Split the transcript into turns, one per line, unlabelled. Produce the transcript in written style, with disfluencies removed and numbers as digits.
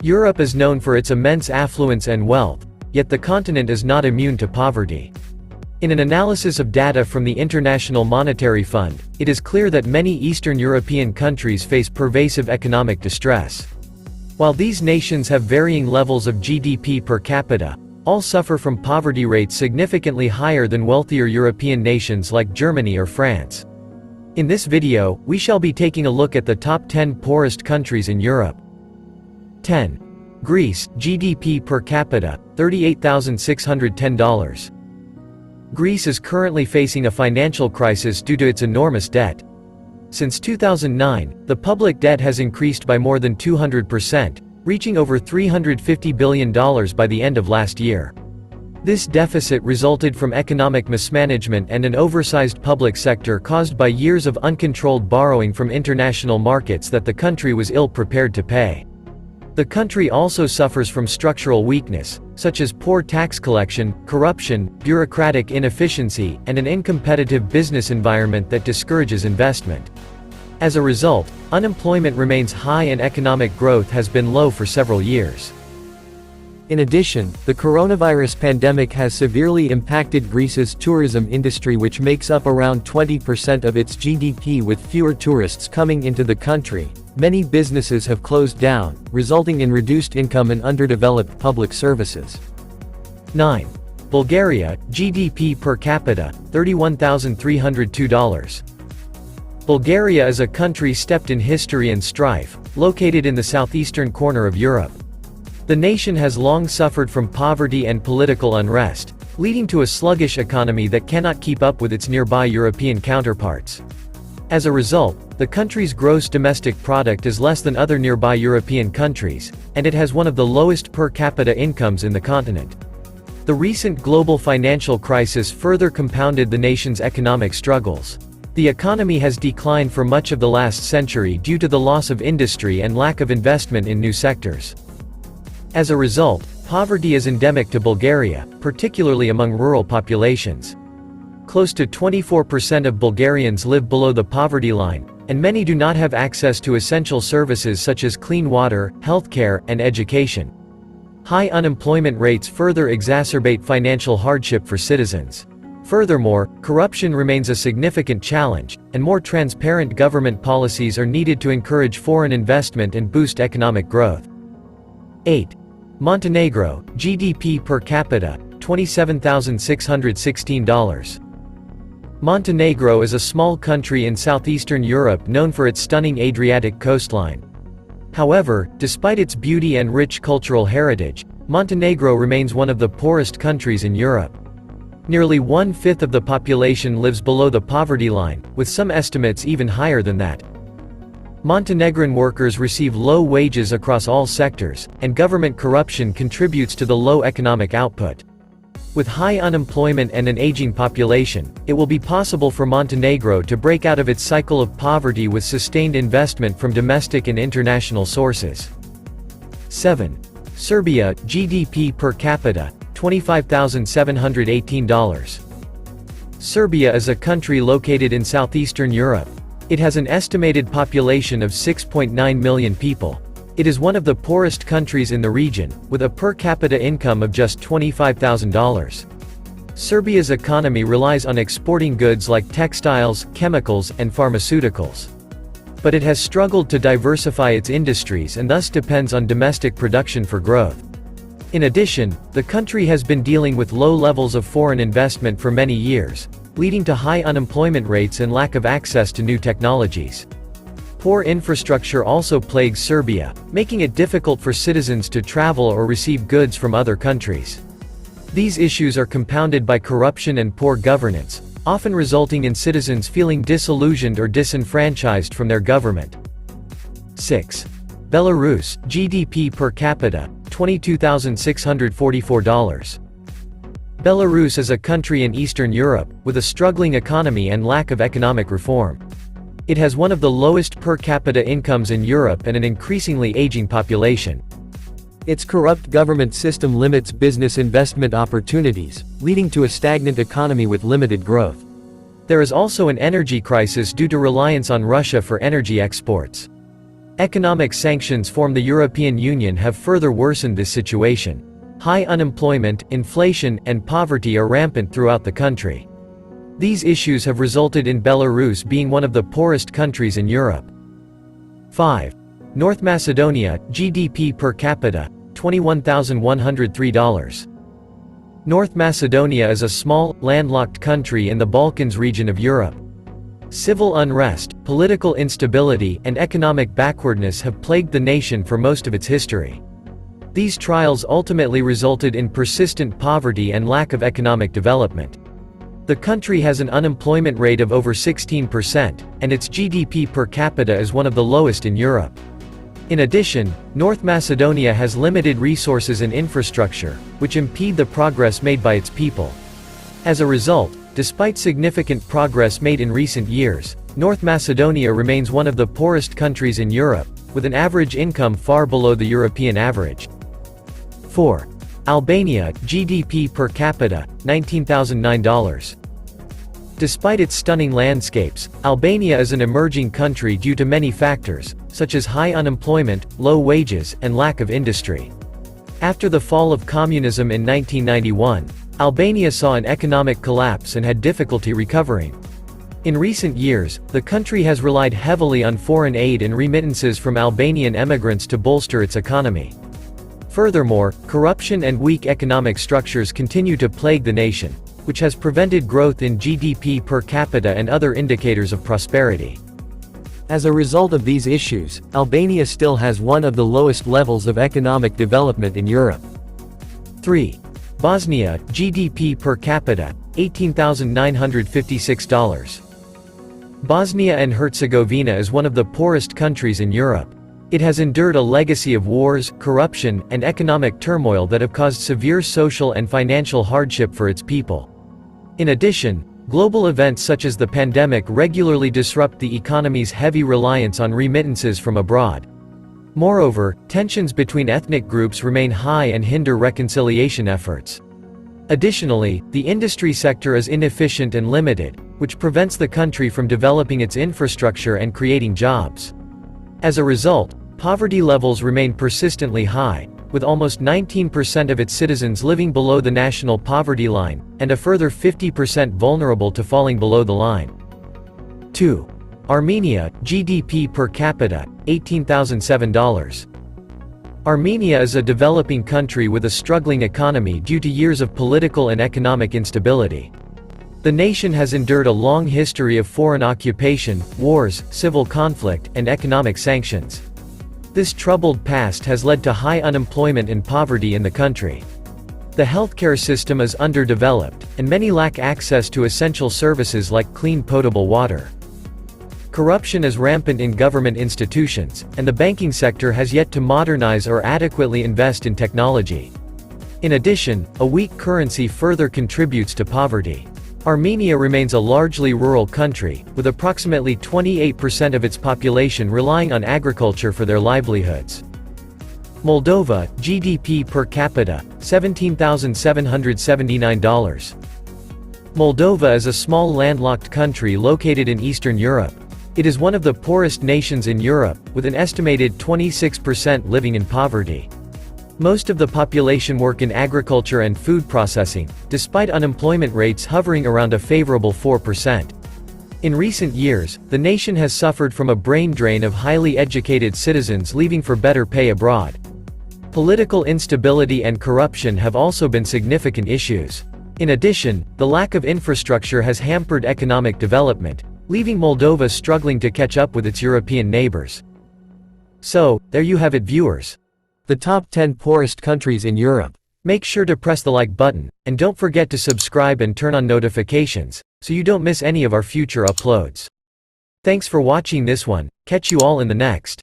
Europe is known for its immense affluence and wealth, yet the continent is not immune to poverty. In an analysis of data from the International Monetary Fund, it is clear that many Eastern European countries face pervasive economic distress. While these nations have varying levels of GDP per capita, all suffer from poverty rates significantly higher than wealthier European nations like Germany or France. In this video, we shall be taking a look at the top 10 poorest countries in Europe. 10. Greece, GDP per capita, $38,610. Greece is currently facing a financial crisis due to its enormous debt. Since 2009, the public debt has increased by more than 200%, reaching over $350 billion by the end of last year. This deficit resulted from economic mismanagement and an oversized public sector caused by years of uncontrolled borrowing from international markets that the country was ill-prepared to pay. The country also suffers from structural weakness, such as poor tax collection, corruption, bureaucratic inefficiency, and an uncompetitive business environment that discourages investment. As a result, unemployment remains high and economic growth has been low for several years. In addition, the coronavirus pandemic has severely impacted Greece's tourism industry, which makes up around 20% of its GDP. With fewer tourists coming into the country, many businesses have closed down, resulting in reduced income and underdeveloped public services. 9. Bulgaria, GDP per capita, $31,302. Bulgaria is a country steeped in history and strife, located in the southeastern corner of Europe. The nation has long suffered from poverty and political unrest, leading to a sluggish economy that cannot keep up with its nearby European counterparts. As a result, the country's gross domestic product is less than other nearby European countries, and it has one of the lowest per capita incomes in the continent. The recent global financial crisis further compounded the nation's economic struggles. The economy has declined for much of the last century due to the loss of industry and lack of investment in new sectors. As a result, poverty is endemic to Bulgaria, particularly among rural populations. Close to 24% of Bulgarians live below the poverty line, and many do not have access to essential services such as clean water, healthcare, and education. High unemployment rates further exacerbate financial hardship for citizens. Furthermore, corruption remains a significant challenge, and more transparent government policies are needed to encourage foreign investment and boost economic growth. 8. Montenegro, GDP per capita, $27,616. Montenegro is a small country in southeastern Europe known for its stunning Adriatic coastline. However, despite its beauty and rich cultural heritage, Montenegro remains one of the poorest countries in Europe. Nearly 1/5 of the population lives below the poverty line, with some estimates even higher than that. Montenegrin workers receive low wages across all sectors, and government corruption contributes to the low economic output. With high unemployment and an aging population, it will be possible for Montenegro to break out of its cycle of poverty with sustained investment from domestic and international sources. 7. Serbia, GDP per capita, $25,718. Serbia is a country located in southeastern Europe. It has an estimated population of 6.9 million people. It is one of the poorest countries in the region, with a per capita income of just $25,000. Serbia's economy relies on exporting goods like textiles, chemicals, and pharmaceuticals. But it has struggled to diversify its industries and thus depends on domestic production for growth. In addition, the country has been dealing with low levels of foreign investment for many years, leading to high unemployment rates and lack of access to new technologies. Poor infrastructure also plagues Serbia, making it difficult for citizens to travel or receive goods from other countries. These issues are compounded by corruption and poor governance, often resulting in citizens feeling disillusioned or disenfranchised from their government. 6. Belarus, GDP per capita, $22,644. Belarus is a country in Eastern Europe, with a struggling economy and lack of economic reform. It has one of the lowest per capita incomes in Europe and an increasingly aging population. Its corrupt government system limits business investment opportunities, leading to a stagnant economy with limited growth. There is also an energy crisis due to reliance on Russia for energy exports. Economic sanctions from the European Union have further worsened this situation. High unemployment, inflation, and poverty are rampant throughout the country. These issues have resulted in Belarus being one of the poorest countries in Europe. 5. North Macedonia, GDP per capita, $21,103. North Macedonia is a small, landlocked country in the Balkans region of Europe. Civil unrest, political instability, and economic backwardness have plagued the nation for most of its history. These trials ultimately resulted in persistent poverty and lack of economic development. The country has an unemployment rate of over 16%, and its GDP per capita is one of the lowest in Europe. In addition, North Macedonia has limited resources and infrastructure, which impede the progress made by its people. As a result, despite significant progress made in recent years, North Macedonia remains one of the poorest countries in Europe, with an average income far below the European average. 4. Albania, GDP per capita, $19,009. Despite its stunning landscapes, Albania is an emerging country due to many factors, such as high unemployment, low wages, and lack of industry. After the fall of communism in 1991, Albania saw an economic collapse and had difficulty recovering. In recent years, the country has relied heavily on foreign aid and remittances from Albanian emigrants to bolster its economy. Furthermore, corruption and weak economic structures continue to plague the nation, which has prevented growth in GDP per capita and other indicators of prosperity. As a result of these issues, Albania still has one of the lowest levels of economic development in Europe. 3. Bosnia, GDP per capita, $18,956. Bosnia and Herzegovina is one of the poorest countries in Europe. It has endured a legacy of wars, corruption, and economic turmoil that have caused severe social and financial hardship for its people. In addition, global events such as the pandemic regularly disrupt the economy's heavy reliance on remittances from abroad. Moreover, tensions between ethnic groups remain high and hinder reconciliation efforts. Additionally, the industry sector is inefficient and limited, which prevents the country from developing its infrastructure and creating jobs. As a result, poverty levels remain persistently high, with almost 19% of its citizens living below the national poverty line, and a further 50% vulnerable to falling below the line. 2. Armenia, GDP per capita, $18,007. Armenia is a developing country with a struggling economy due to years of political and economic instability. The nation has endured a long history of foreign occupation, wars, civil conflict, and economic sanctions. This troubled past has led to high unemployment and poverty in the country. The healthcare system is underdeveloped, and many lack access to essential services like clean potable water. Corruption is rampant in government institutions, and the banking sector has yet to modernize or adequately invest in technology. In addition, a weak currency further contributes to poverty. Armenia remains a largely rural country, with approximately 28% of its population relying on agriculture for their livelihoods. Moldova, GDP per capita, $17,779. Moldova is a small landlocked country located in Eastern Europe. It is one of the poorest nations in Europe, with an estimated 26% living in poverty. Most of the population work in agriculture and food processing, despite unemployment rates hovering around a favorable 4%. In recent years, the nation has suffered from a brain drain of highly educated citizens leaving for better pay abroad. Political instability and corruption have also been significant issues. In addition, the lack of infrastructure has hampered economic development, leaving Moldova struggling to catch up with its European neighbors. So, there you have it, viewers. The top 10 poorest countries in Europe. Make sure to press the like button, and don't forget to subscribe and turn on notifications, so you don't miss any of our future uploads. Thanks for watching this one, catch you all in the next.